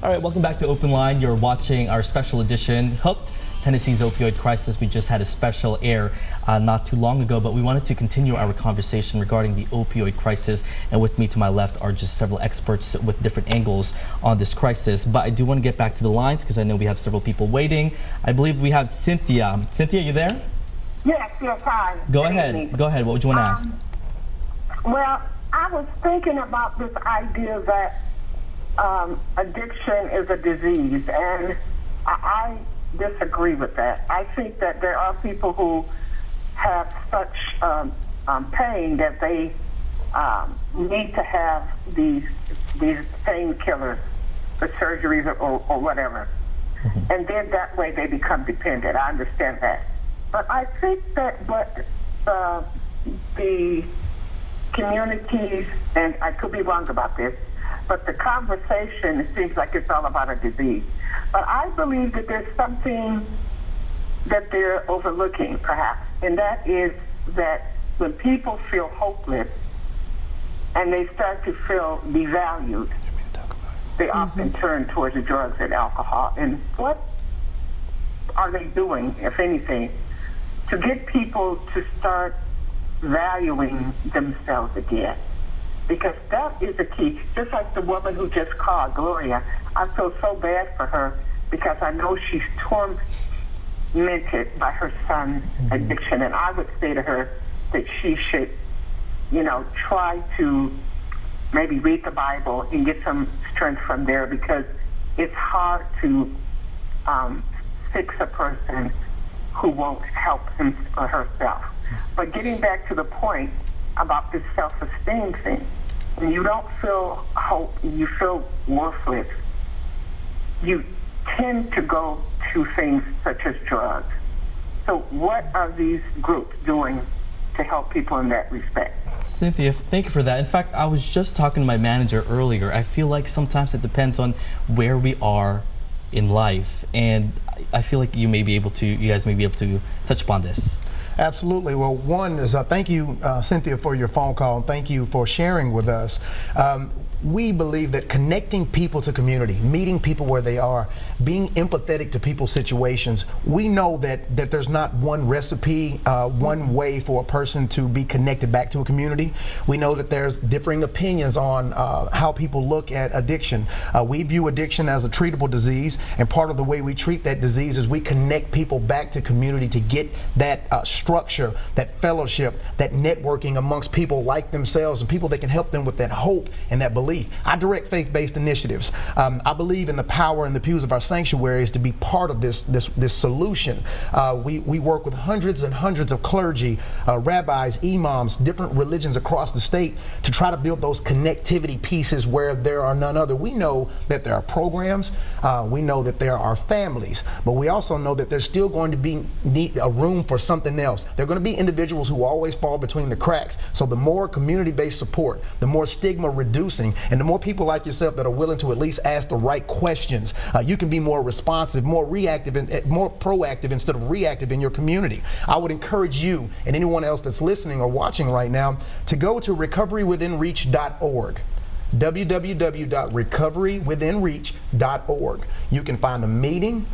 All right, welcome back to Open Line. You're watching our special edition, Hooked, Tennessee's opioid crisis. We just had a special air not too long ago, but we wanted to continue our conversation regarding the opioid crisis. And with me to my left are just several experts with different angles on this crisis. But I do want to get back to the lines because I know we have several people waiting. I believe we have Cynthia. Cynthia, you there? Yes, hi. Go ahead. Go ahead. What would you want to ask? Well, I was thinking about this idea that addiction is a disease, and I disagree with that. I think that there are people who have such pain that they need to have these painkillers, the surgeries or whatever, and then that way they become dependent. I understand that. But I think that what the communities, and I could be wrong about this, but the conversation, it seems like it's all about a disease. But I believe that there's something that they're overlooking, perhaps, and that is that when people feel hopeless and they start to feel devalued, they often turn towards the drugs and alcohol. And what are they doing, if anything, to get people to start valuing themselves again? Because that is the key. Just like the woman who just called, Gloria, I feel so bad for her because I know she's tormented by her son's addiction. And I would say to her that she should, try to maybe read the Bible and get some strength from there, because it's hard to fix a person who won't help him or herself. But getting back to the point about this self-esteem thing, when you don't feel hope, you feel worthless, you tend to go to things such as drugs. So what are these groups doing to help people in that respect? Cynthia, thank you for that. In fact, I was just talking to my manager earlier. I feel like sometimes it depends on where we are in life, and I feel like you guys may be able to touch upon this. Absolutely. Well, one is thank you, Cynthia, for your phone call, and thank you for sharing with us. We believe that connecting people to community, meeting people where they are, being empathetic to people's situations, we know that there's not one recipe, one way for a person to be connected back to a community. We know that there's differing opinions on how people look at addiction. We view addiction as a treatable disease, and part of the way we treat that disease is we connect people back to community to get that structure, that fellowship, that networking amongst people like themselves and people that can help them with that hope and that belief. I direct faith-based initiatives. I believe in the power in the pews of our sanctuaries to be part of this solution. We work with hundreds and hundreds of clergy, rabbis, imams, different religions across the state to try to build those connectivity pieces where there are none other. We know that there are programs, we know that there are families, but we also know that there's still going to need a room for something else. There are going to be individuals who always fall between the cracks. So the more community-based support, the more stigma reducing, and the more people like yourself that are willing to at least ask the right questions, you can be more responsive, more reactive, and more proactive instead of reactive in your community. I would encourage you and anyone else that's listening or watching right now to go to recoverywithinreach.org. www.recoverywithinreach.org. You can find a meeting.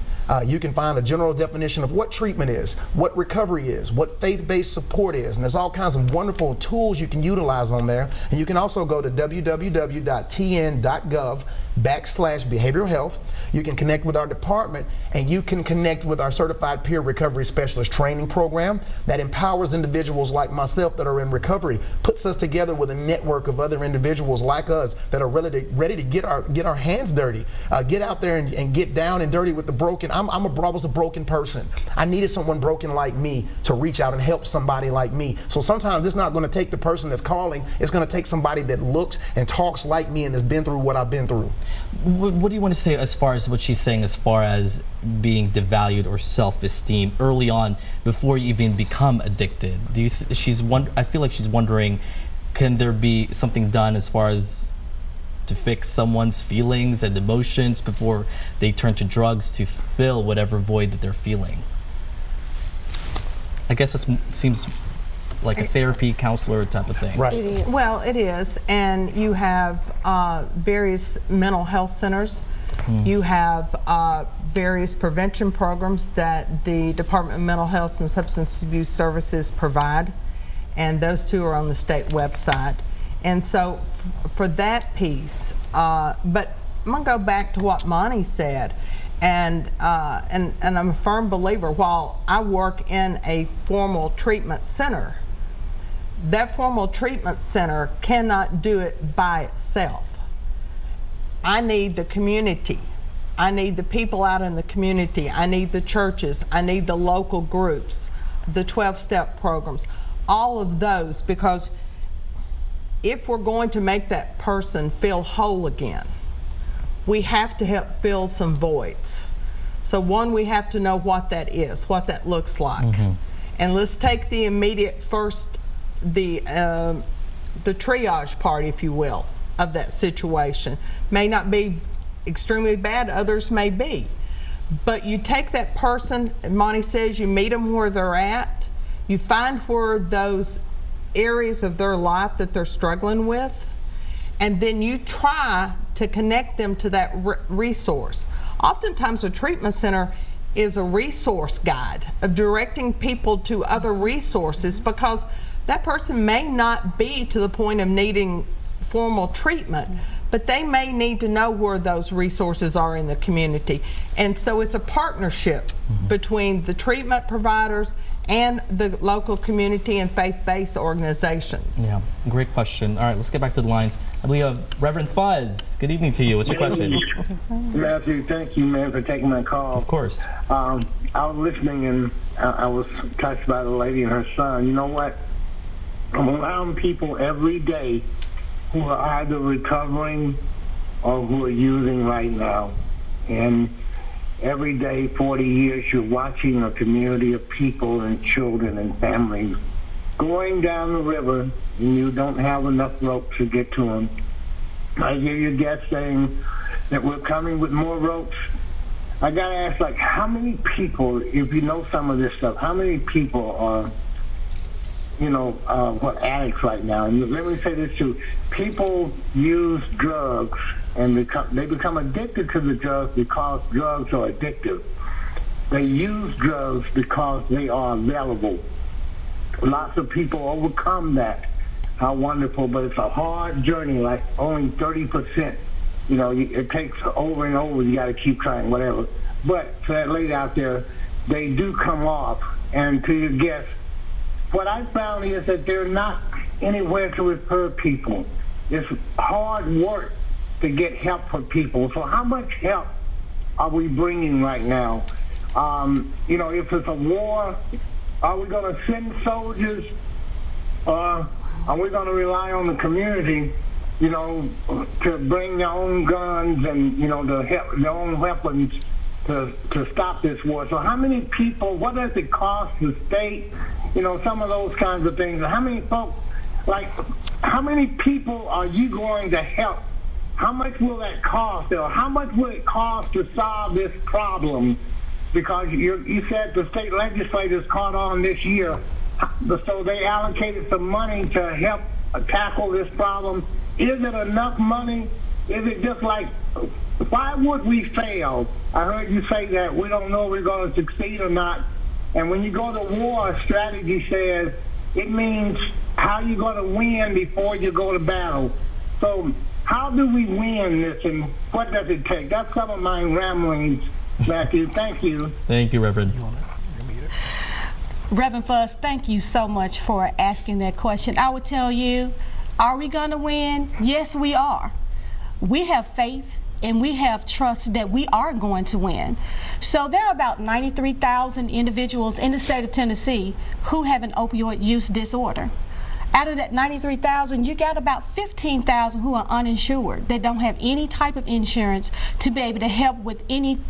You can find a general definition of what treatment is, what recovery is, what faith-based support is, and there's all kinds of wonderful tools you can utilize on there. And you can also go to www.tn.gov/behavioral health. You can connect with our department, and you can connect with our certified peer recovery specialist training program that empowers individuals like myself that are in recovery, puts us together with a network of other individuals like us that are ready to get our hands dirty, get out there and get down and dirty with the broken. I was a broken person. I needed someone broken like me to reach out and help somebody like me. So sometimes it's not going to take the person that's calling. It's going to take somebody that looks and talks like me and has been through what I've been through. What do you want to say as far as what she's saying as far as being devalued or self-esteem early on before you even become addicted? Do you I feel like she's wondering, can there be something done as far as to fix someone's feelings and emotions before they turn to drugs to fill whatever void that they're feeling? I guess it seems like a therapy counselor type of thing. Right. Well, it is, and you have various mental health centers You have various prevention programs that the Department of Mental Health and Substance Abuse Services provide, and those two are on the state website. And so for that piece, but I'm gonna go back to what Monty said, and I'm a firm believer, while I work in a formal treatment center, that formal treatment center cannot do it by itself. I need the community. I need the people out in the community. I need the churches. I need the local groups, the 12-step programs, all of those, because if we're going to make that person feel whole again, we have to help fill some voids. So one, we have to know what that is, what that looks like. And let's take the immediate first, the triage part, if you will, of that situation. May not be extremely bad, others may be. But you take that person, Monty says, you meet them where they're at, you find where those areas of their life that they're struggling with, and then you try to connect them to that resource. Oftentimes a treatment center is a resource guide of directing people to other resources, because that person may not be to the point of needing formal treatment, but they may need to know where those resources are in the community. And so it's a partnership between the treatment providers and the local community and faith-based organizations. Yeah, great question. All right, let's get back to the lines. I believe Reverend Fuzz, good evening to you. What's your question? Matthew, thank you, man, for taking my call. Of course. I was listening, and I was touched by the lady and her son. You know what? I'm around people every day who are either recovering or who are using right now. And every day, 40 years, you're watching a community of people and children and families going down the river, and you don't have enough ropes to get to them. I hear your guest saying that we're coming with more ropes. I gotta ask, like, how many people, if you know some of this stuff, how many people are, you know, what addicts right now? And let me say this too: people use drugs and they become addicted to the drugs because drugs are addictive. They use drugs because they are available. Lots of people overcome that. How wonderful, but it's a hard journey, like only 30%. You know, it takes over and over, you gotta keep trying, whatever. But for that lady out there, they do come off. And to your guests, what I found is that they're not anywhere to refer people. It's hard work to get help for people. So how much help are we bringing right now? You know, if it's a war, are we going to send soldiers, or are we going to rely on the community, you know, to bring their own guns and, you know, their own weapons to stop this war? So how many people, what does it cost the state, you know, some of those kinds of things? How many folks, like, how many people are you going to help? How much will that cost, or how much will it cost to solve this problem? Because you said the state legislators caught on this year, so they allocated some money to help tackle this problem. Is it enough money? Is it just like, why would we fail? I heard you say that we don't know if we're going to succeed or not. And when you go to war, strategy says it means how you're going to win before you go to battle. So how do we win this, and what does it take? That's some of my ramblings, Matthew. Thank you. Thank you, Reverend. Reverend Fuss, thank you so much for asking that question. I would tell you, are we going to win? Yes, we are. We have faith and we have trust that we are going to win. So there are about 93,000 individuals in the state of Tennessee who have an opioid use disorder. Out of that 93,000, you got about 15,000 who are uninsured. They don't have any type of insurance to be able to help with any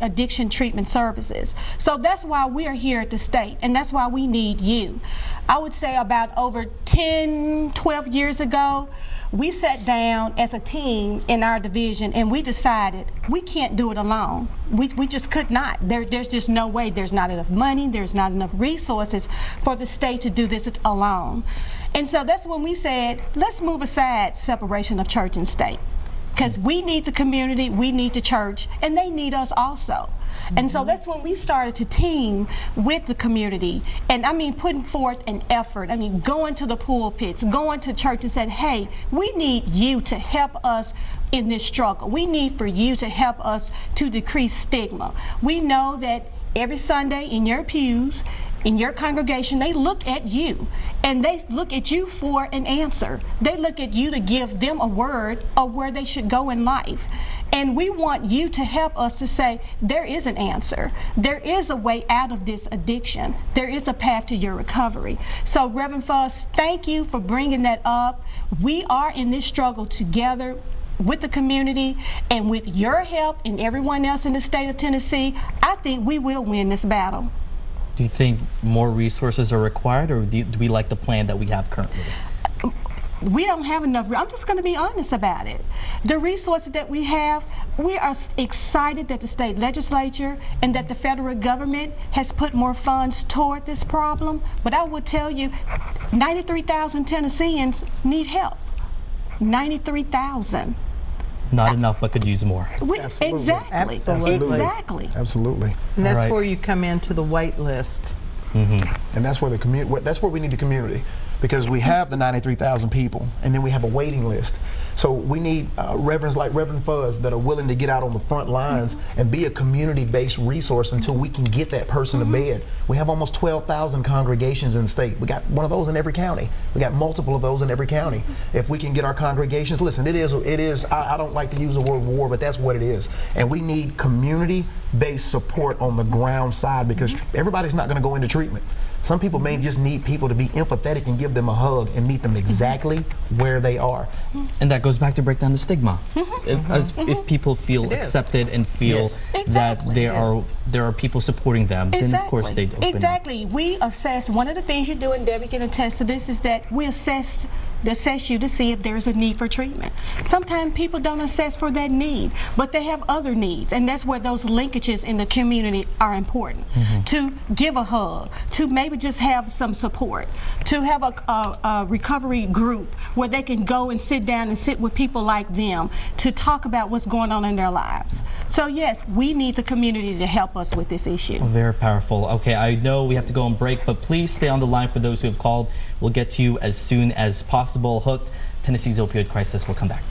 addiction treatment services. So that's why we are here at the state, and that's why we need you. I would say about over 10, 12 years ago, we sat down as a team in our division and we decided we can't do it alone. We just could not. There's just no way. There's not enough money, there's not enough resources for the state to do this alone. And so that's when we said, let's move aside separation of church and state. because we need the community, we need the church, and they need us also. And so that's when we started to team with the community, and I mean putting forth an effort. I mean going to the pulpits, going to church and said, hey, we need you to help us in this struggle. We need for you to help us to decrease stigma. We know that every Sunday in your pews, in your congregation, they look at you, and they look at you for an answer. They look at you to give them a word of where they should go in life. And we want you to help us to say, there is an answer. There is a way out of this addiction. There is a path to your recovery. So Reverend Fuss, thank you for bringing that up. We are in this struggle together with the community, and with your help and everyone else in the state of Tennessee, I think we will win this battle. Do you think more resources are required, or do we like the plan that we have currently? We don't have enough. I'm just going to be honest about it. The resources that we have, we are excited that the state legislature and that the federal government has put more funds toward this problem, but I will tell you, 93,000 Tennesseans need help. 93,000. Not enough, but could use more. Absolutely. Exactly. Absolutely. Exactly. Absolutely. And that's Right. where you come into the wait list. And that's where the community. That's where we need the community, because we have the 93,000 people, and then we have a waiting list. So we need reverends like Reverend Fuzz that are willing to get out on the front lines and be a community-based resource until we can get that person to bed. We have almost 12,000 congregations in the state. We got one of those in every county. We got multiple of those in every county. If we can get our congregations, listen, it is. I don't like to use the word war, but that's what it is. And we need community-based support on the ground side, because everybody's not going to go into treatment. Some people may just need people to be empathetic and give them a hug and meet them exactly where they are. And that goes back to break down the stigma. If people feel accepted and feel that there are people supporting them, then of course they open Exactly. We assess, one of the things you do, and Debbie can attest to this, is that we assess you to see if there's a need for treatment. Sometimes people don't assess for that need, but they have other needs, and that's where those linkages in the community are important. To give a hug, to maybe just have some support, to have a recovery group where they can go and sit down and sit with people like them to talk about what's going on in their lives. So yes, we need the community to help us with this issue. Very powerful. Okay, I know we have to go on break, but please stay on the line for those who have called. We'll get to you as soon as possible. Hooked, Tennessee's opioid crisis. We'll come back.